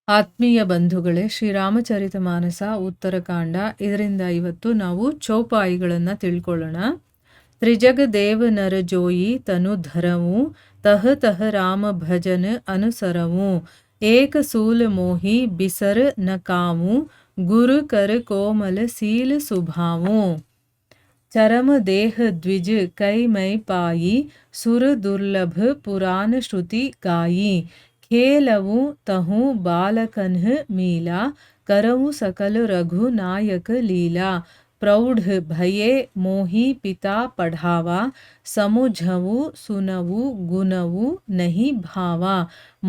ಆತ್ಮೀಯ ಬಂಧುಗಳೇ, ಶ್ರೀರಾಮಚರಿತಮಾನಸ ಉತ್ತರಕಾಂಡ. ಇದರಿಂದ ಇವತ್ತು ನಾವು ಚೌಪಾಯಿಗಳನ್ನು ತಿಳ್ಕೊಳ್ಳೋಣ. ತ್ರಿಜಗ ದೇವ ನರ ಜೋಯಿ ತನು ಧರವು ತಹ ತಹ ರಾಮ ಭಜನ ಅನುಸರವು ಏಕ ಸೂಲ ಮೋಹಿ ಬಿಸರ್ ನ ಕಾಮು ಗುರು ಕರ ಕೋಮಲ सील सुभावु चरम देह द्विज कई मई पाई सुर दुर्लभ पुराण श्रुति गाई खेलवु तहु बालकन्ह मीला करवु सकल रघु नायक लीला प्रौढ़ भये मोहि पिता पढ़ावा समुझवु सुनवु गुनवु नहीं भावा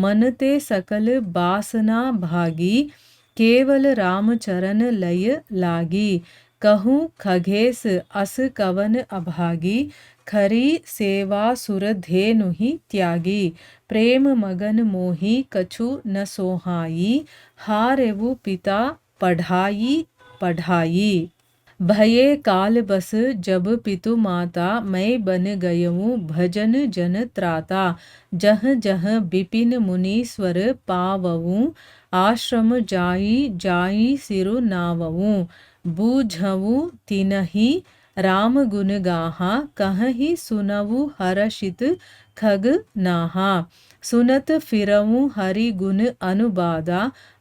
मनते सकल बासना भागी केवल राम चरण लय लागी कहूँ खगेस अस कवन अभागी खरी सेवा सुर धेनु ही त्यागी प्रेम मगन मोही कछु न सोहाई हारेवु पिता पढ़ाई पढ़ाई भये काल बस जब पितु माता मैं बन गयऊँ भजन जन त्राता जह जह बिपिन मुनीश्वर पावऊँ आश्रम जाई जाई सिरु नावऊँ बूझवु तिनहि राम गुण गाहा कहहि सुनवु हर्षित खग नाहा सुनत फिरवु हरि गुण अनुबाದ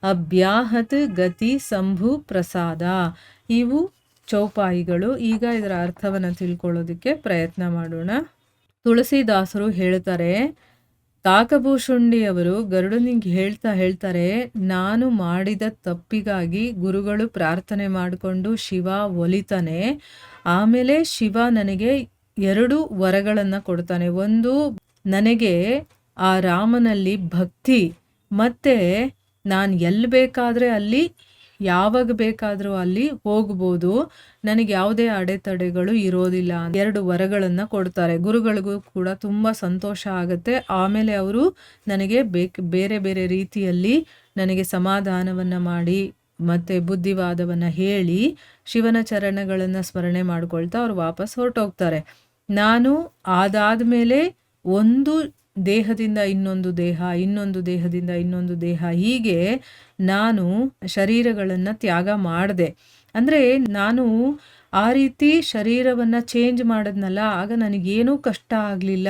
ಅಭ್ಯಾಹತ್ ಗತಿ ಸಂಭು ಪ್ರಸಾದ. ಇವು ಚೌಪಾಯಿಗಳು. ಈಗ ಇದರ ಅರ್ಥವನ್ನು ತಿಳ್ಕೊಳ್ಳೋದಕ್ಕೆ ಪ್ರಯತ್ನ ಮಾಡೋಣ. ತುಳಸಿದಾಸರು ಹೇಳ್ತಾರೆ, ಕಾಕಭೂಷುಂಡಿಯವರು ಗರುಡನಿಗೆ ಹೇಳ್ತಾರೆ, ನಾನು ಮಾಡಿದ ತಪ್ಪಿಗಾಗಿ ಗುರುಗಳು ಪ್ರಾರ್ಥನೆ ಮಾಡಿಕೊಂಡು ಶಿವ ಒಲಿತಾನೆ. ಆಮೇಲೆ ಶಿವ ನನಗೆ 2 ವರಗಳನ್ನು ಕೊಡ್ತಾನೆ. ಒಂದು, ನನಗೆ ಆ ರಾಮನಲ್ಲಿ ಭಕ್ತಿ, ಮತ್ತೆ ನಾನು ಎಲ್ಲಿ ಬೇಕಾದರೆ ಅಲ್ಲಿ ಯಾವಾಗ ಬೇಕಾದರೂ ಅಲ್ಲಿ ಹೋಗ್ಬೋದು, ನನಗೆ ಯಾವುದೇ ಅಡೆತಡೆಗಳು ಇರೋದಿಲ್ಲ. 2 ವರಗಳನ್ನು ಕೊಡ್ತಾರೆ. ಗುರುಗಳಿಗೂ ಕೂಡ ತುಂಬ ಸಂತೋಷ ಆಗುತ್ತೆ. ಆಮೇಲೆ ಅವರು ನನಗೆ ಬೇರೆ ಬೇರೆ ರೀತಿಯಲ್ಲಿ ನನಗೆ ಸಮಾಧಾನವನ್ನು ಮಾಡಿ ಮತ್ತು ಬುದ್ಧಿವಾದವನ್ನು ಹೇಳಿ ಶಿವನ ಚರಣಗಳನ್ನು ಸ್ಮರಣೆ ಮಾಡ್ಕೊಳ್ತಾ ಅವರು ವಾಪಸ್ ಹೊರಟೋಗ್ತಾರೆ. ನಾನು ಅದಾದಮೇಲೆ ಒಂದು ದೇಹದಿಂದ ಇನ್ನೊಂದು ದೇಹ, ಇನ್ನೊಂದು ದೇಹದಿಂದ ಇನ್ನೊಂದು ದೇಹ, ಹೀಗೆ ನಾನು ಶರೀರಗಳನ್ನು ತ್ಯಾಗ ಮಾಡಿದೆ. ಅಂದರೆ ನಾನು ಆ ರೀತಿ ಶರೀರವನ್ನು ಚೇಂಜ್ ಮಾಡಿದ್ನಲ್ಲ, ಆಗ ನನಗೇನೂ ಕಷ್ಟ ಆಗಲಿಲ್ಲ.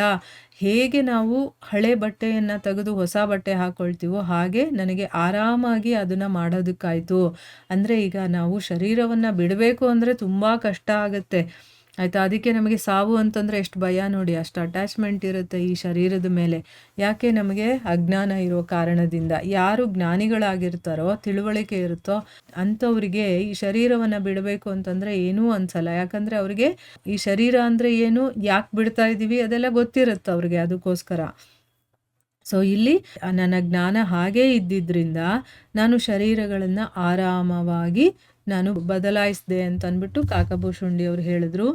ಹೇಗೆ ನಾವು ಹಳೆ ಬಟ್ಟೆಯನ್ನು ತೆಗೆದು ಹೊಸ ಬಟ್ಟೆ ಹಾಕ್ಕೊಳ್ತೀವೋ ಹಾಗೆ ನನಗೆ ಆರಾಮಾಗಿ ಅದನ್ನು ಮಾಡೋದಕ್ಕಾಯಿತು. ಅಂದರೆ ಈಗ ನಾವು ಶರೀರವನ್ನು ಬಿಡಬೇಕು ಅಂದರೆ ತುಂಬ ಕಷ್ಟ ಆಗುತ್ತೆ, ಆಯಿತಾ. ಅದಕ್ಕೆ ನಮಗೆ ಸಾವು ಅಂತಂದರೆ ಎಷ್ಟು ಭಯ ನೋಡಿ, ಅಷ್ಟು ಅಟ್ಯಾಚ್ಮೆಂಟ್ ಇರುತ್ತೆ ಈ ಶರೀರದ ಮೇಲೆ. ಯಾಕೆ? ನಮಗೆ ಅಜ್ಞಾನ ಇರೋ ಕಾರಣದಿಂದ. ಯಾರು ಜ್ಞಾನಿಗಳಾಗಿರ್ತಾರೋ, ತಿಳುವಳಿಕೆ ಇರುತ್ತೋ ಅಂಥವ್ರಿಗೆ ಈ ಶರೀರವನ್ನು ಬಿಡಬೇಕು ಅಂತಂದರೆ ಏನೂ ಅನ್ಸಲ್ಲ. ಯಾಕಂದರೆ ಅವ್ರಿಗೆ ಈ ಶರೀರ ಅಂದರೆ ಏನು, ಯಾಕೆ ಬಿಡ್ತಾ ಇದ್ದೀವಿ ಅದೆಲ್ಲ ಗೊತ್ತಿರುತ್ತೆ ಅವ್ರಿಗೆ. ಅದಕ್ಕೋಸ್ಕರ ಸೊ ಇಲ್ಲಿ ನನ್ನ ಜ್ಞಾನ ಹಾಗೇ ಇದ್ದಿದ್ದರಿಂದ ನಾನು ಶರೀರಗಳನ್ನು ಆರಾಮವಾಗಿ ನಾನು ಬದಲಾಯಿಸಿದೆ ಅಂತ ಅಂದ್ಬಿಟ್ಟು ಕಾಕಭೂಷುಂಡಿ ಅವರು ಹೇಳಿದ್ರು.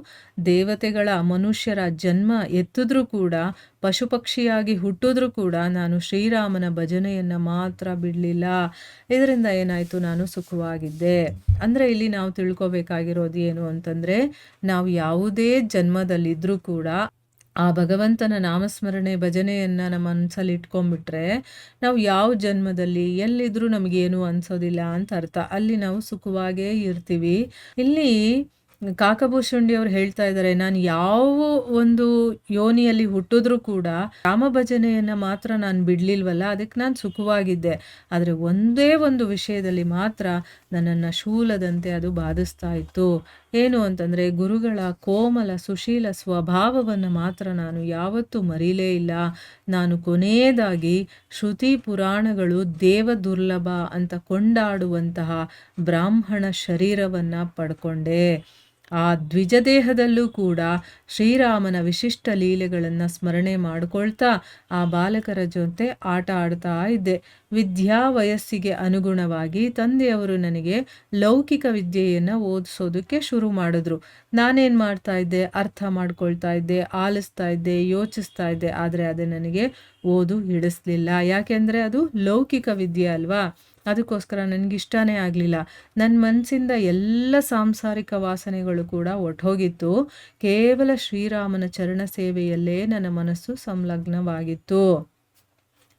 ದೇವತೆಗಳ ಮನುಷ್ಯರ ಜನ್ಮ ಎತ್ತಿದ್ರೂ ಕೂಡ, ಪಶು ಪಕ್ಷಿಯಾಗಿ ಹುಟ್ಟಿದ್ರೂ ಕೂಡ ನಾನು ಶ್ರೀರಾಮನ ಭಜನೆಯನ್ನು ಮಾತ್ರ ಬಿಡಲಿಲ್ಲ. ಇದರಿಂದ ಏನಾಯಿತು, ನಾನು ಸುಖವಾಗಿದ್ದೆ. ಅಂದರೆ ಇಲ್ಲಿ ನಾವು ತಿಳ್ಕೊಬೇಕಾಗಿರೋದು ಏನು ಅಂತಂದರೆ, ನಾವು ಯಾವುದೇ ಜನ್ಮದಲ್ಲಿದ್ದರೂ ಕೂಡ ಆ ಭಗವಂತನ ನಾಮಸ್ಮರಣೆ ಭಜನೆಯನ್ನು ನಮ್ಮ ಮನಸ್ಸಲ್ಲಿ ಇಟ್ಕೊಂಡ್ಬಿಟ್ರೆ ನಾವು ಯಾವ ಜನ್ಮದಲ್ಲಿ ಎಲ್ಲಿದ್ರೂ ನಮಗೇನು ಅನ್ಸೋದಿಲ್ಲ ಅಂತ ಅರ್ಥ. ಅಲ್ಲಿ ನಾವು ಸುಖವಾಗೇ ಇರ್ತೀವಿ. ಇಲ್ಲಿ ಕಾಕಭೂಷುಂಡಿ ಅವರು ಹೇಳ್ತಾ ಇದ್ದಾರೆ, ನಾನು ಯಾವ ಒಂದು ಯೋನಿಯಲ್ಲಿ ಹುಟ್ಟಿದ್ರೂ ಕೂಡ ರಾಮ ಭಜನೆಯನ್ನು ಮಾತ್ರ ನಾನು ಬಿಡಲಿಲ್ವಲ್ಲ, ಅದಕ್ಕೆ ನಾನು ಸುಖವಾಗಿದ್ದೆ. ಆದರೆ ಒಂದೇ ಒಂದು ವಿಷಯದಲ್ಲಿ ಮಾತ್ರ ನನ್ನನ್ನು ಶೂಲದಂತೆ ಅದು ಬಾಧಿಸ್ತಾ ಇತ್ತು. ಏನು ಅಂತಂದರೆ, ಗುರುಗಳ ಕೋಮಲ ಸುಶೀಲ ಸ್ವಭಾವವನ್ನು ಮಾತ್ರ ನಾನು ಯಾವತ್ತೂ ಮರೀಲೇ ಇಲ್ಲ. ನಾನು ಕೊನೆಯದಾಗಿ ಶ್ರುತಿ ಪುರಾಣಗಳು ದೇವ ದುರ್ಲಭ ಅಂತ ಕೊಂಡಾಡುವಂತಹ ಬ್ರಾಹ್ಮಣ ಶರೀರವನ್ನು ಪಡ್ಕೊಂಡೆ. ಆ ದ್ವಿಜದೇಹದಲ್ಲೂ ಕೂಡ ಶ್ರೀರಾಮನ ವಿಶಿಷ್ಟ ಲೀಲೆಗಳನ್ನು ಸ್ಮರಣೆ ಮಾಡಿಕೊಳ್ತಾ ಆ ಬಾಲಕರ ಜೊತೆ ಆಟ ಆಡ್ತಾ ಇದ್ದೆ. ವಿದ್ಯಾ ವಯಸ್ಸಿಗೆ ಅನುಗುಣವಾಗಿ ತಂದೆಯವರು ನನಗೆ ಲೌಕಿಕ ವಿದ್ಯೆಯನ್ನು ಓದಿಸೋದಕ್ಕೆ ಶುರು ಮಾಡಿದ್ರು. ನಾನೇನು ಮಾಡ್ತಾ ಇದ್ದೆ, ಅರ್ಥ ಮಾಡ್ಕೊಳ್ತಾ ಇದ್ದೆ, ಆಲಿಸ್ತಾ ಇದ್ದೆ, ಯೋಚಿಸ್ತಾ ಇದ್ದೆ. ಆದರೆ ಅದು ನನಗೆ ಓದು ಹಿಡಿಸ್ಲಿಲ್ಲ. ಯಾಕೆಂದರೆ ಅದು ಲೌಕಿಕ ವಿದ್ಯೆ ಅಲ್ವಾ. ಅದಕ್ಕೋಸ್ಕರ ನನಗಿಷ್ಟನೇ ಆಗಲಿಲ್ಲ. ನನ್ನ ಮನಸ್ಸಿಂದ ಎಲ್ಲ ಸಾಂಸಾರಿಕ ವಾಸನೆಗಳು ಕೂಡ ಒಟ್ಟೋಗಿತ್ತು. ಕೇವಲ ಶ್ರೀರಾಮನ ಚರಣ ಸೇವೆಯಲ್ಲೇ ನನ್ನ ಮನಸ್ಸು ಸಂಲಗ್ನವಾಗಿತ್ತು.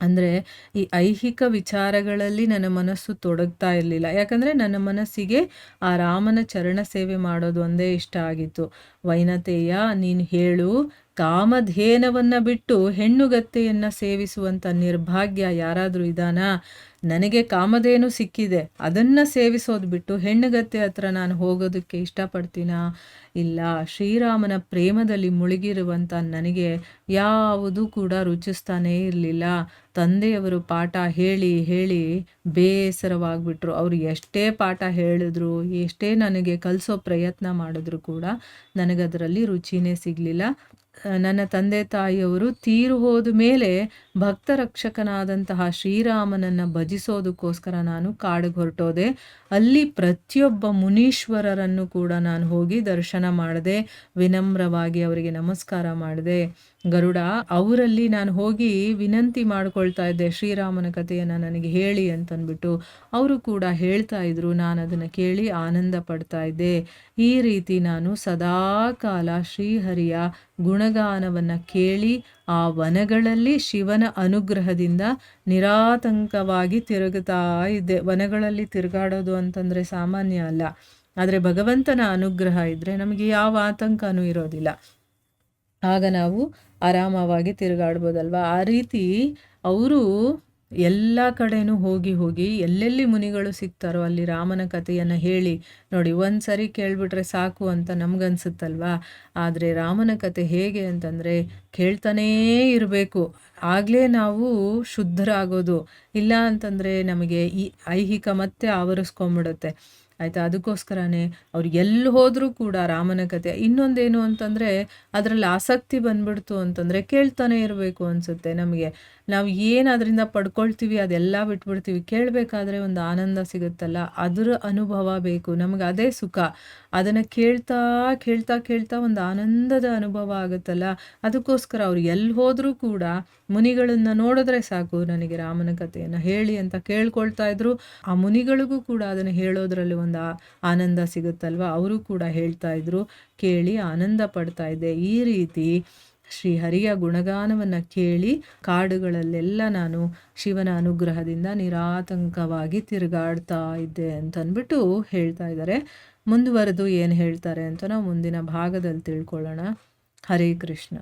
ಅಂದರೆ ಈ ಐಹಿಕ ವಿಚಾರಗಳಲ್ಲಿ ನನ್ನ ಮನಸ್ಸು ತೊಡಗ್ತಾ ಇರಲಿಲ್ಲ. ಯಾಕಂದರೆ ನನ್ನ ಮನಸ್ಸಿಗೆ ಆ ರಾಮನ ಚರಣ ಸೇವೆ ಮಾಡೋದು ಒಂದೇ ಇಷ್ಟ ಆಗಿತ್ತು. ವೈನತೆಯ ನೀನು ಹೇಳು, ಕಾಮಧೇನವನ್ನು ಬಿಟ್ಟು ಹೆಣ್ಣುಗತ್ತೆಯನ್ನು ಸೇವಿಸುವಂಥ ನಿರ್ಭಾಗ್ಯ ಯಾರಾದರೂ ಇದ್ದಾನಾ? ನನಗೆ ಕಾಮಧೇನು ಸಿಕ್ಕಿದೆ, ಅದನ್ನು ಸೇವಿಸೋದು ಬಿಟ್ಟು ಹೆಣ್ಣುಗತ್ತೆ ಹತ್ರ ನಾನು ಹೋಗೋದಕ್ಕೆ ಇಷ್ಟಪಡ್ತೀನಾ? ಇಲ್ಲ. ಶ್ರೀರಾಮನ ಪ್ರೇಮದಲ್ಲಿ ಮುಳುಗಿರುವಂಥ ನನಗೆ ಯಾವುದೂ ಕೂಡ ರುಚಿಸ್ತಾನೇ ಇರಲಿಲ್ಲ. ತಂದೆಯವರು ಪಾಠ ಹೇಳಿ ಹೇಳಿ ಬೇಸರವಾಗ್ಬಿಟ್ರು. ಅವರು ಎಷ್ಟೇ ಪಾಠ ಹೇಳಿದ್ರು, ಎಷ್ಟೇ ನನಗೆ ಕಲಿಸೋ ಪ್ರಯತ್ನ ಮಾಡಿದ್ರು ಕೂಡ ನನಗದರಲ್ಲಿ ರುಚಿನೇ ಸಿಗಲಿಲ್ಲ. ನನ್ನ ತಂದೆ ತಾಯಿಯವರು ತೀರು ಹೋದ ಮೇಲೆ ಭಕ್ತ ರಕ್ಷಕನಾದಂತಹ ಶ್ರೀರಾಮನನ್ನು ಭಜಿಸೋದಕ್ಕೋಸ್ಕರ ನಾನು ಕಾಡಿಗೆ ಹೊರಟೋದೆ. ಅಲ್ಲಿ ಪ್ರತಿಯೊಬ್ಬ ಮುನೀಶ್ವರರನ್ನು ಕೂಡ ನಾನು ಹೋಗಿ ದರ್ಶನ ಮಾಡಿದೆ. ವಿನಮ್ರವಾಗಿ ಅವರಿಗೆ ನಮಸ್ಕಾರ ಮಾಡಿದೆ. ಗರುಡ ಅವರಲ್ಲಿ ನಾನು ಹೋಗಿ ವಿನಂತಿ ಮಾಡ್ಕೊಳ್ತಾ ಇದ್ದೆ, ಶ್ರೀರಾಮನ ಕಥೆಯನ್ನು ನನಗೆ ಹೇಳಿ ಅಂತಂದ್ಬಿಟ್ಟು. ಅವರು ಕೂಡ ಹೇಳ್ತಾ ಇದ್ರು, ನಾನು ಅದನ್ನು ಕೇಳಿ ಆನಂದ ಪಡ್ತಾ ಇದ್ದೆ. ಈ ರೀತಿ ನಾನು ಸದಾಕಾಲ ಶ್ರೀಹರಿಯ ಗುಣಗಾನವನ್ನು ಕೇಳಿ ಆ ವನಗಳಲ್ಲಿ ಶಿವನ ಅನುಗ್ರಹದಿಂದ ನಿರಾತಂಕವಾಗಿ ತಿರುಗುತ್ತಾ ಇದ್ದೆ. ವನಗಳಲ್ಲಿ ತಿರುಗಾಡೋದು ಅಂತಂದರೆ ಸಾಮಾನ್ಯ ಅಲ್ಲ. ಆದರೆ ಭಗವಂತನ ಅನುಗ್ರಹ ಇದ್ದರೆ ನಮಗೆ ಯಾವ ಆತಂಕನೂ ಇರೋದಿಲ್ಲ. ಆಗ ನಾವು ಆರಾಮವಾಗಿ ತಿರುಗಾಡ್ಬೋದಲ್ವ. ಆ ರೀತಿ ಅವರು ಎಲ್ಲ ಕಡೆನೂ ಹೋಗಿ ಹೋಗಿ ಎಲ್ಲೆಲ್ಲಿ ಮುನಿಗಳು ಸಿಗ್ತಾರೋ ಅಲ್ಲಿ ರಾಮನ ಕಥೆಯನ್ನು ಹೇಳಿ ನೋಡಿ. ಒಂದು ಸರಿ ಕೇಳಿಬಿಟ್ರೆ ಸಾಕು ಅಂತ ನಮಗನ್ಸುತ್ತಲ್ವ. ಆದರೆ ರಾಮನ ಕಥೆ ಹೇಗೆ ಅಂತಂದರೆ ಕೇಳ್ತಾನೇ ಇರಬೇಕು. ಆಗಲೇ ನಾವು ಶುದ್ಧರಾಗೋದು. ಇಲ್ಲ ಅಂತಂದರೆ ನಮಗೆ ಈ ಐಹಿಕ ಮತ್ತೆ ಆವರಿಸ್ಕೊಂಬಿಡುತ್ತೆ. ಆಯಿತಾ? ಅದಕ್ಕೋಸ್ಕರನೇ ಅವ್ರು ಎಲ್ಲಿ ಹೋದರೂ ಕೂಡ ರಾಮನ ಕಥೆ. ಇನ್ನೊಂದೇನು ಅಂತಂದರೆ ಅದರಲ್ಲಿ ಆಸಕ್ತಿ ಬಂದ್ಬಿಡ್ತು ಅಂತಂದರೆ ಕೇಳ್ತಾನೆ ಇರಬೇಕು ಅನಿಸುತ್ತೆ ನಮಗೆ. ನಾವು ಏನು ಅದರಿಂದ ಪಡ್ಕೊಳ್ತೀವಿ ಅದೆಲ್ಲ ಬಿಟ್ಬಿಡ್ತೀವಿ. ಕೇಳಬೇಕಾದ್ರೆ ಒಂದು ಆನಂದ ಸಿಗುತ್ತಲ್ಲ, ಅದರ ಅನುಭವ ಬೇಕು ನಮಗೆ. ಅದೇ ಸುಖ. ಅದನ್ನು ಕೇಳ್ತಾ ಕೇಳ್ತಾ ಕೇಳ್ತಾ ಒಂದು ಆನಂದದ ಅನುಭವ ಆಗುತ್ತಲ್ಲ. ಅದಕ್ಕೋಸ್ಕರ ಅವ್ರು ಎಲ್ಲಿ ಹೋದರೂ ಕೂಡ ಮುನಿಗಳನ್ನು ನೋಡಿದ್ರೆ ಸಾಕು, ನನಗೆ ರಾಮನ ಕಥೆಯನ್ನು ಹೇಳಿ ಅಂತ ಕೇಳ್ಕೊಳ್ತಾ ಇದ್ರು. ಆ ಮುನಿಗಳಿಗೂ ಕೂಡ ಅದನ್ನು ಹೇಳೋದ್ರಲ್ಲಿ ಒಂದು ಆನಂದ ಸಿಗುತ್ತಲ್ವ. ಅವರು ಕೂಡ ಹೇಳ್ತಾ ಇದ್ರು, ಕೇಳಿ ಆನಂದ ಪಡ್ತಾ ಇದ್ದೆ. ಈ ರೀತಿ ಶ್ರೀಹರಿಯ ಗುಣಗಾನವನ್ನು ಕೇಳಿ ಕಾಡುಗಳಲ್ಲೆಲ್ಲ ನಾನು ಶಿವನ ಅನುಗ್ರಹದಿಂದ ನಿರಾತಂಕವಾಗಿ ತಿರುಗಾಡ್ತಾ ಇದ್ದೆ ಅಂತಂದ್ಬಿಟ್ಟು ಹೇಳ್ತಾ ಇದ್ದಾರೆ. ಮುಂದುವರೆದು ಏನು ಹೇಳ್ತಾರೆ ಅಂತ ನಾವು ಮುಂದಿನ ಭಾಗದಲ್ಲಿ ತಿಳ್ಕೊಳ್ಳೋಣ. ಹರೇ ಕೃಷ್ಣ.